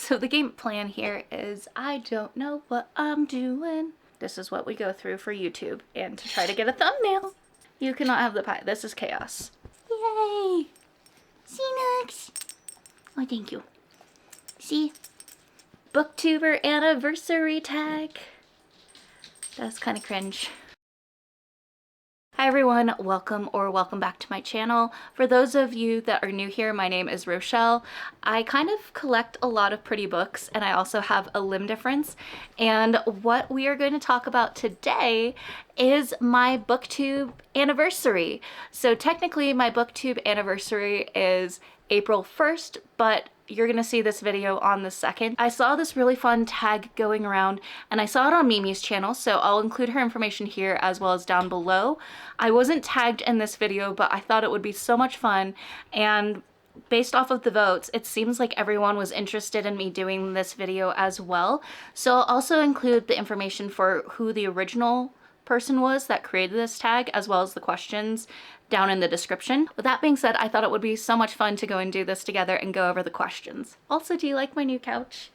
So the game plan here is I don't know what I'm doing. This is what we go through for YouTube and to try to get a thumbnail. You cannot have the pie. This is chaos. Yay! See, Nux? Oh, thank you. See? Booktuber anniversary tag. That's kind of cringe. Hi everyone, welcome back to my channel. For those of you that are new here, my name is Rochelle. I kind of collect a lot of pretty books and I also have a limb difference. And what we are going to talk about today is my BookTube anniversary. So technically my BookTube anniversary is April 1st, but you're gonna see this video on the 2nd. I saw this really fun tag going around and I saw it on Mimi's channel, so I'll include her information here as well as down below. I wasn't tagged in this video, but I thought it would be so much fun, and based off of the votes, it seems like everyone was interested in me doing this video as well. So I'll also include the information for who the original person was that created this tag, as well as the questions down in the description. With that being said, I thought it would be so much fun to go and do this together and go over the questions. Also, do you like my new couch?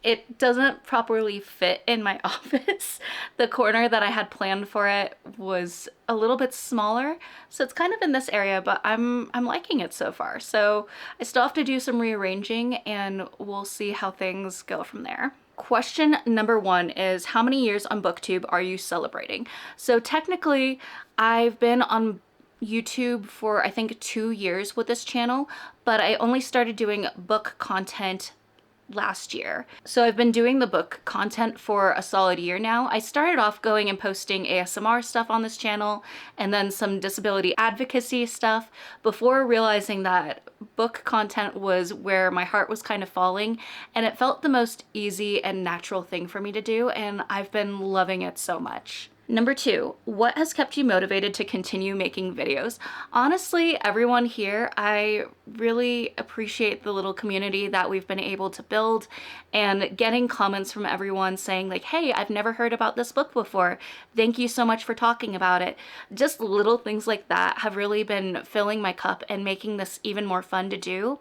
It doesn't properly fit in my office. The corner that I had planned for it was a little bit smaller, so it's kind of in this area, but I'm liking it so far. So I still have to do some rearranging and we'll see how things go from there. Question number 1 is, how many years on BookTube are you celebrating? So technically, I've been on YouTube for I think 2 years with this channel, but I only started doing book content last year. So I've been doing the book content for a solid year now. I started off going and posting ASMR stuff on this channel and then some disability advocacy stuff before realizing that book content was where my heart was kind of falling, and it felt the most easy and natural thing for me to do, and I've been loving it so much. Number 2, what has kept you motivated to continue making videos? Honestly, everyone here, I really appreciate the little community that we've been able to build, and getting comments from everyone saying like, hey, I've never heard about this book before. Thank you so much for talking about it. Just little things like that have really been filling my cup and making this even more fun to do.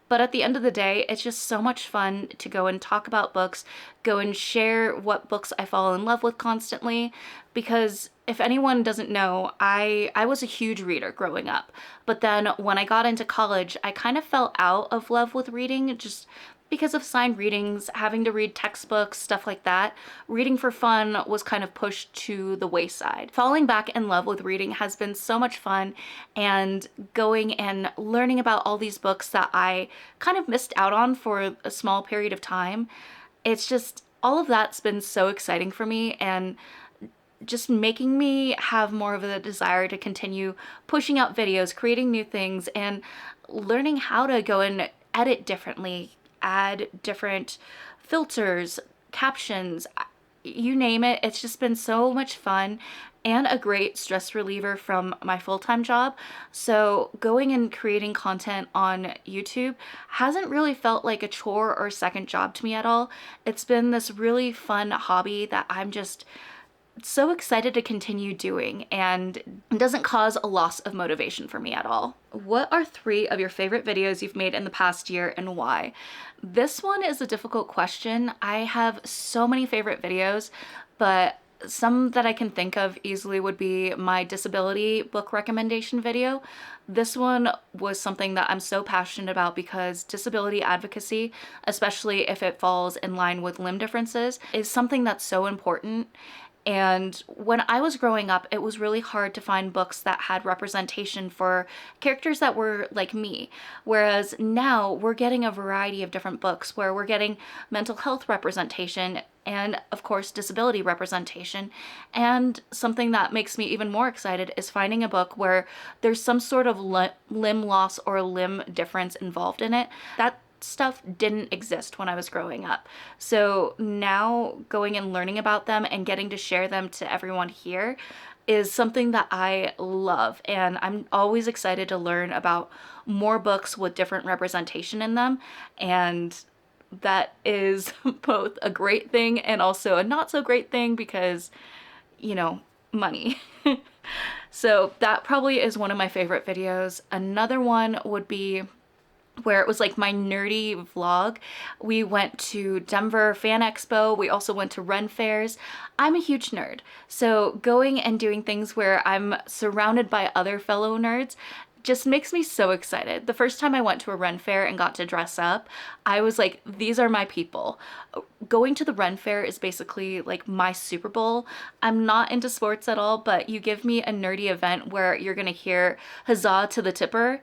But at the end of the day, it's just so much fun to go and talk about books, go and share what books I fall in love with constantly, because if anyone doesn't know, I was a huge reader growing up. But then when I got into college, I kind of fell out of love with reading just because of signed readings, having to read textbooks, stuff like that. Reading for fun was kind of pushed to the wayside. Falling back in love with reading has been so much fun, and going and learning about all these books that I kind of missed out on for a small period of time. It's just, all of that's been so exciting for me and just making me have more of a desire to continue pushing out videos, creating new things, and learning how to go and edit differently, add different filters, captions, you name it. It's just been so much fun and a great stress reliever from my full-time job. So going and creating content on YouTube hasn't really felt like a chore or a second job to me at all. It's been this really fun hobby that I'm just so excited to continue doing, and it doesn't cause a loss of motivation for me at all. What are 3 of your favorite videos you've made in the past year and why? This one is a difficult question. I have so many favorite videos, but some that I can think of easily would be my disability book recommendation video. This one was something that I'm so passionate about because disability advocacy, especially if it falls in line with limb differences, is something that's so important. And when I was growing up, it was really hard to find books that had representation for characters that were like me. Whereas now we're getting a variety of different books where we're getting mental health representation and of course disability representation. And something that makes me even more excited is finding a book where there's some sort of limb loss or limb difference involved in it. That stuff didn't exist when I was growing up. So now going and learning about them and getting to share them to everyone here is something that I love, and I'm always excited to learn about more books with different representation in them, and that is both a great thing and also a not so great thing because, you know, money. So that probably is one of my favorite videos. Another one would be where it was like my nerdy vlog. We went to Denver Fan Expo. We also went to Ren fairs. I'm a huge nerd. So going and doing things where I'm surrounded by other fellow nerds just makes me so excited. The first time I went to a Ren fair and got to dress up, I was like, these are my people. Going to the Ren fair is basically like my Super Bowl. I'm not into sports at all, but you give me a nerdy event where you're gonna hear huzzah to the tipper,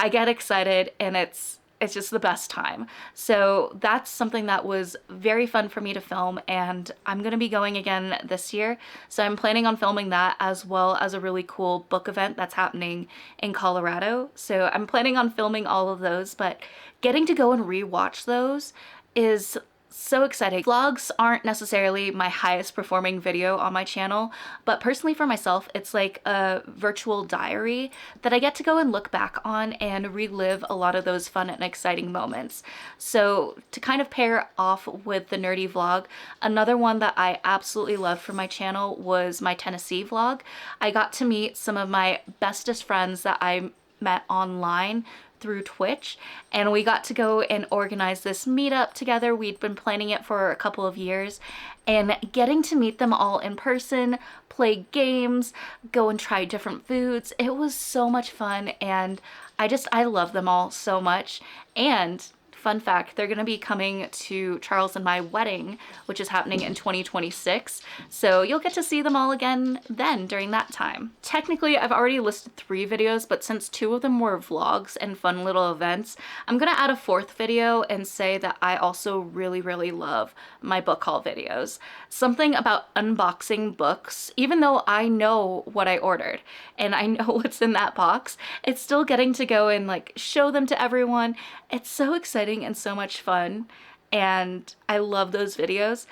I get excited, and it's just the best time. So that's something that was very fun for me to film, and I'm gonna be going again this year. So I'm planning on filming that, as well as a really cool book event that's happening in Colorado. So I'm planning on filming all of those, but getting to go and rewatch those is so exciting. Vlogs aren't necessarily my highest performing video on my channel, but personally for myself, it's like a virtual diary that I get to go and look back on and relive a lot of those fun and exciting moments. So to kind of pair off with the nerdy vlog, another one that I absolutely loved for my channel was my Tennessee vlog. I got to meet some of my bestest friends that I met online through Twitch, and we got to go and organize this meetup together. We'd been planning it for a couple of years, and getting to meet them all in person, play games, go and try different foods, it was so much fun, and I love them all so much. And fun fact, they're gonna be coming to Charles and my wedding, which is happening in 2026. So you'll get to see them all again then during that time. Technically, I've already listed 3 videos, but since 2 of them were vlogs and fun little events, I'm gonna add a 4th video and say that I also really, really love my book haul videos. Something about unboxing books, even though I know what I ordered and I know what's in that box, it's still getting to go and like show them to everyone. It's so exciting and so much fun, and I love those videos.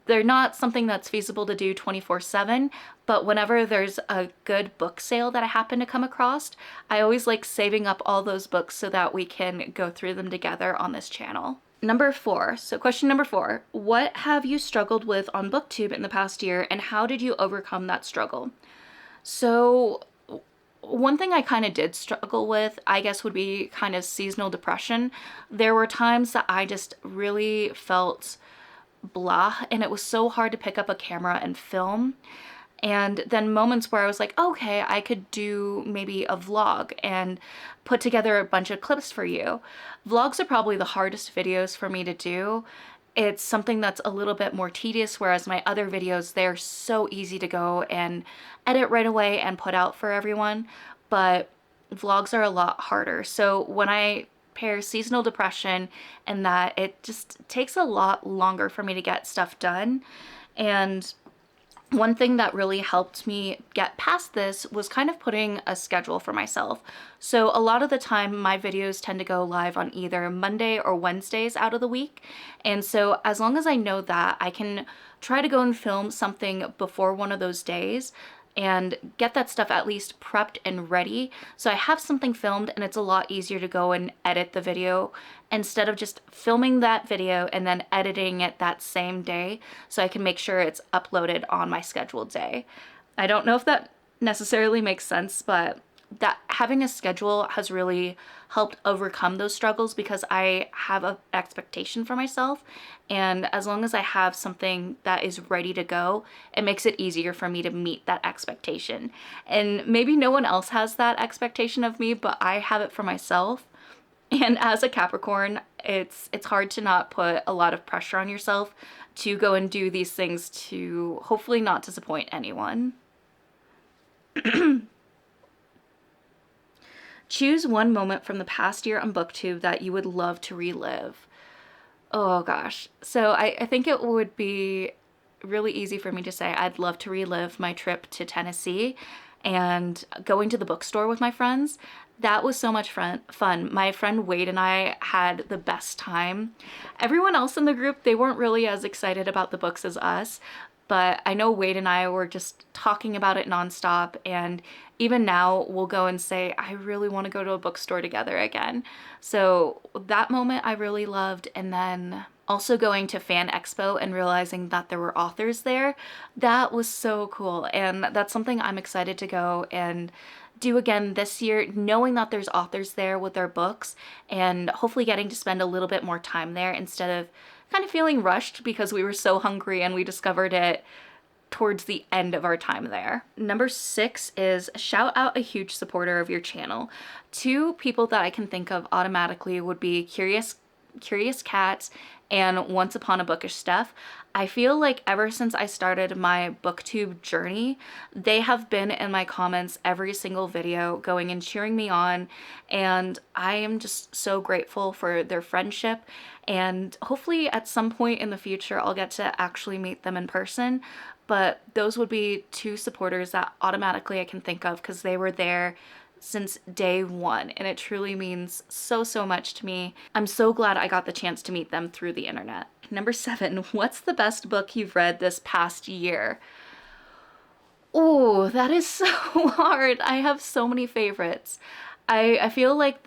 They're not something that's feasible to do 24/7, but whenever there's a good book sale that I happen to come across, I always like saving up all those books so that we can go through them together on this channel. Number 4, so question number 4, what have you struggled with on BookTube in the past year, and how did you overcome that struggle? So one thing I kind of did struggle with, I guess, would be kind of seasonal depression. There were times that I just really felt blah, and it was so hard to pick up a camera and film. And then moments where I was like, okay, I could do maybe a vlog and put together a bunch of clips for you. Vlogs are probably the hardest videos for me to do. It's something that's a little bit more tedious, whereas my other videos, they're so easy to go and edit right away and put out for everyone, but vlogs are a lot harder. So when I pair seasonal depression and that, it just takes a lot longer for me to get stuff done. And one thing that really helped me get past this was kind of putting a schedule for myself. So a lot of the time my videos tend to go live on either Monday or Wednesdays out of the week. And so as long as I know that, I can try to go and film something before one of those days and get that stuff at least prepped and ready. So I have something filmed, and it's a lot easier to go and edit the video instead of just filming that video and then editing it that same day, so I can make sure it's uploaded on my scheduled day. I don't know if that necessarily makes sense, but that having a schedule has really helped overcome those struggles, because I have an expectation for myself, and as long as I have something that is ready to go, it makes it easier for me to meet that expectation. And maybe no one else has that expectation of me, but I have it for myself. And as a Capricorn, it's hard to not put a lot of pressure on yourself to go and do these things to hopefully not disappoint anyone. Choose one moment from the past year on BookTube that you would love to relive. Oh gosh. So I think it would be really easy for me to say I'd love to relive my trip to Tennessee and going to the bookstore with my friends. That was so much fun. My friend Wade and I had the best time. Everyone else in the group, they weren't really as excited about the books as us, but I know Wade and I were just talking about it nonstop, and even now we'll go and say, I really want to go to a bookstore together again. So that moment I really loved. And then also going to Fan Expo and realizing that there were authors there, that was so cool. And that's something I'm excited to go and do again this year, knowing that there's authors there with their books and hopefully getting to spend a little bit more time there instead of kind of feeling rushed because we were so hungry and we discovered it towards the end of our time there. Number 6 is shout out a huge supporter of your channel. 2 people that I can think of automatically would be Curious Cat and Once Upon a Bookish Stuff. I feel like ever since I started my BookTube journey, they have been in my comments every single video going and cheering me on, and I am just so grateful for their friendship, and hopefully at some point in the future I'll get to actually meet them in person. But those would be 2 supporters that automatically I can think of because they were there since day one, and it truly means so much to me. I'm so glad I got the chance to meet them through the internet. Number 7, what's the best book you've read this past year? Oh, that is so hard. I have so many favorites. I feel like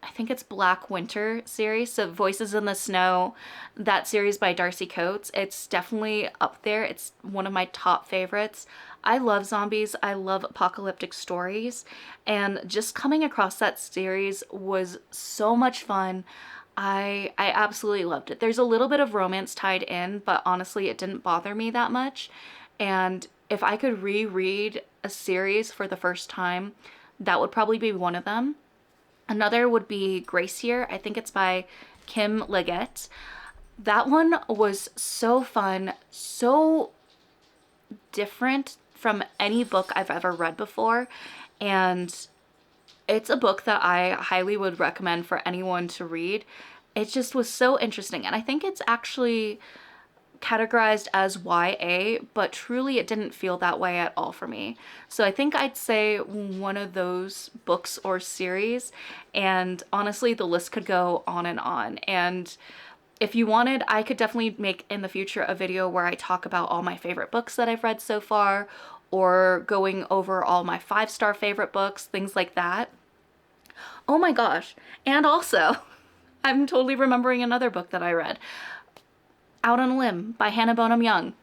I think it's Black Winter series, so Voices in the Snow, that series by Darcy Coates. It's definitely up there. It's one of my top favorites. I love zombies. I love apocalyptic stories, and just coming across that series was so much fun. I absolutely loved it. There's a little bit of romance tied in, but honestly, it didn't bother me that much. And if I could reread a series for the first time, that would probably be one of them. Another would be Gracier. I think it's by Kim Leggett. That one was so fun, so different from any book I've ever read before, and it's a book that I highly would recommend for anyone to read. It just was so interesting, and I think it's actually categorized as YA, but truly it didn't feel that way at all for me. So I think I'd say one of those books or series, and honestly the list could go on and on. And if you wanted, I could definitely make in the future a video where I talk about all my favorite books that I've read so far, or going over all my 5-star favorite books, things like that. Oh my gosh, and also I'm totally remembering another book that I read, Out on a Limb by Hannah Bonham Young.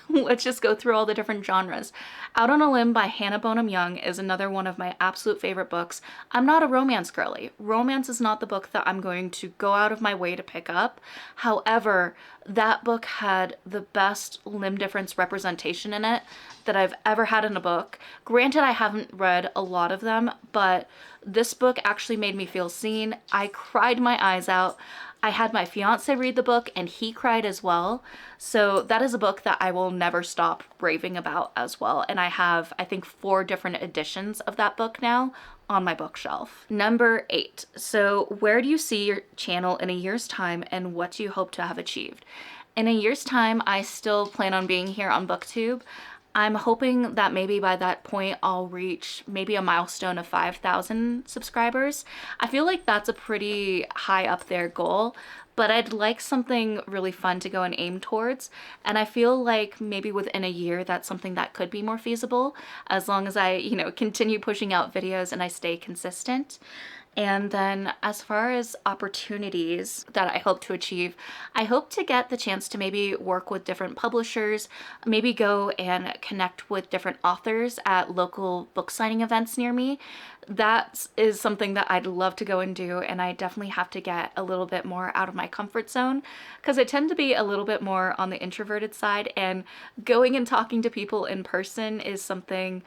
Let's just go through all the different genres. Out on a Limb by Hannah Bonham Young is another one of my absolute favorite books. I'm not a romance girly. Romance is not the book that I'm going to go out of my way to pick up. However, that book had the best limb difference representation in it that I've ever had in a book. Granted, I haven't read a lot of them, but this book actually made me feel seen. I cried my eyes out. I had my fiance read the book and he cried as well. So that is a book that I will never stop raving about as well. And I have, I think, 4 different editions of that book now on my bookshelf. Number 8. So where do you see your channel in a year's time, and what do you hope to have achieved? In a year's time, I still plan on being here on BookTube. I'm hoping that maybe by that point I'll reach maybe a milestone of 5,000 subscribers. I feel like that's a pretty high up there goal, but I'd like something really fun to go and aim towards. And I feel like maybe within a year that's something that could be more feasible, as long as I, continue pushing out videos and I stay consistent. And then as far as opportunities that I hope to achieve, I hope to get the chance to maybe work with different publishers, maybe go and connect with different authors at local book signing events near me. That is something that I'd love to go and do, and I definitely have to get a little bit more out of my comfort zone because I tend to be a little bit more on the introverted side, and going and talking to people in person is something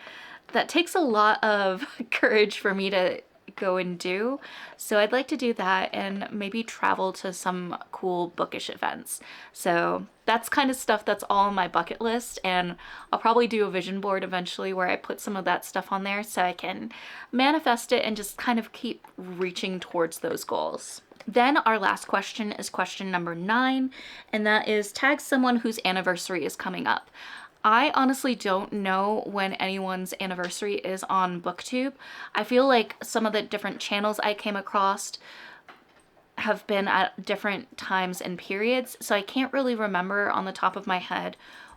that takes a lot of courage for me to go and do. So I'd like to do that and maybe travel to some cool bookish events. So that's kind of stuff that's all on my bucket list, and I'll probably do a vision board eventually where I put some of that stuff on there so I can manifest it and just kind of keep reaching towards those goals. Then our last question is question number 9, and that is tag someone whose anniversary is coming up. I honestly don't know when anyone's anniversary is on BookTube. I feel like some of the different channels I came across have been at different times and periods, so I can't really remember on the top of my head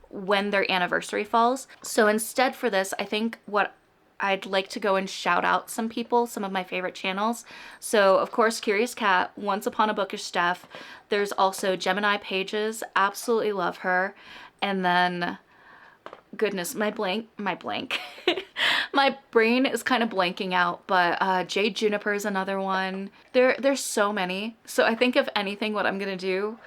when their anniversary falls. So instead for this, I think what I'd like to go and shout out some people, some of my favorite channels. So of course, Curious Cat, Once Upon a Bookish Stuff. There's also Gemini Pages, absolutely love her. And then goodness, my My brain is kind of blanking out, but Jade Juniper is another one. There's so many. So I think if anything, what I'm gonna do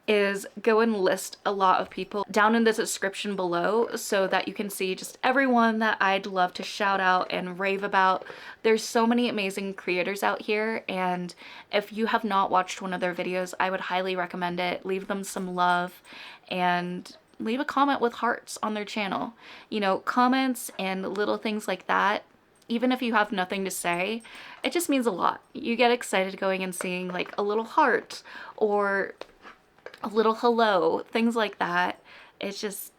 is go and list a lot of people down in the description below so that you can see just everyone that I'd love to shout out and rave about. There's so many amazing creators out here, and if you have not watched one of their videos, I would highly recommend it. Leave them some love and leave a comment with hearts on their channel. You know, comments and little things like that, even if you have nothing to say, it just means a lot. You get excited going and seeing like a little heart or a little hello, things like that. It's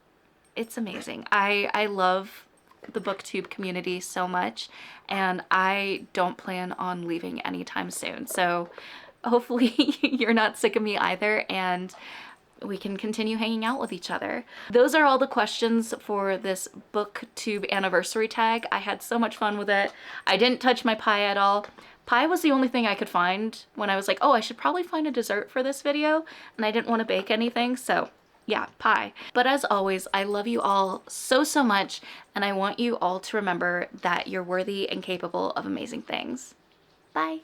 amazing. I love the BookTube community so much, and I don't plan on leaving anytime soon. So hopefully you're not sick of me either, and we can continue hanging out with each other. Those are all the questions for this BookTube anniversary tag. I had so much fun with it. I didn't touch my pie at all. Pie was the only thing I could find when I was like, oh, I should probably find a dessert for this video, and I didn't want to bake anything, so yeah, pie. But as always, I love you all so, so much, and I want you all to remember that you're worthy and capable of amazing things. Bye.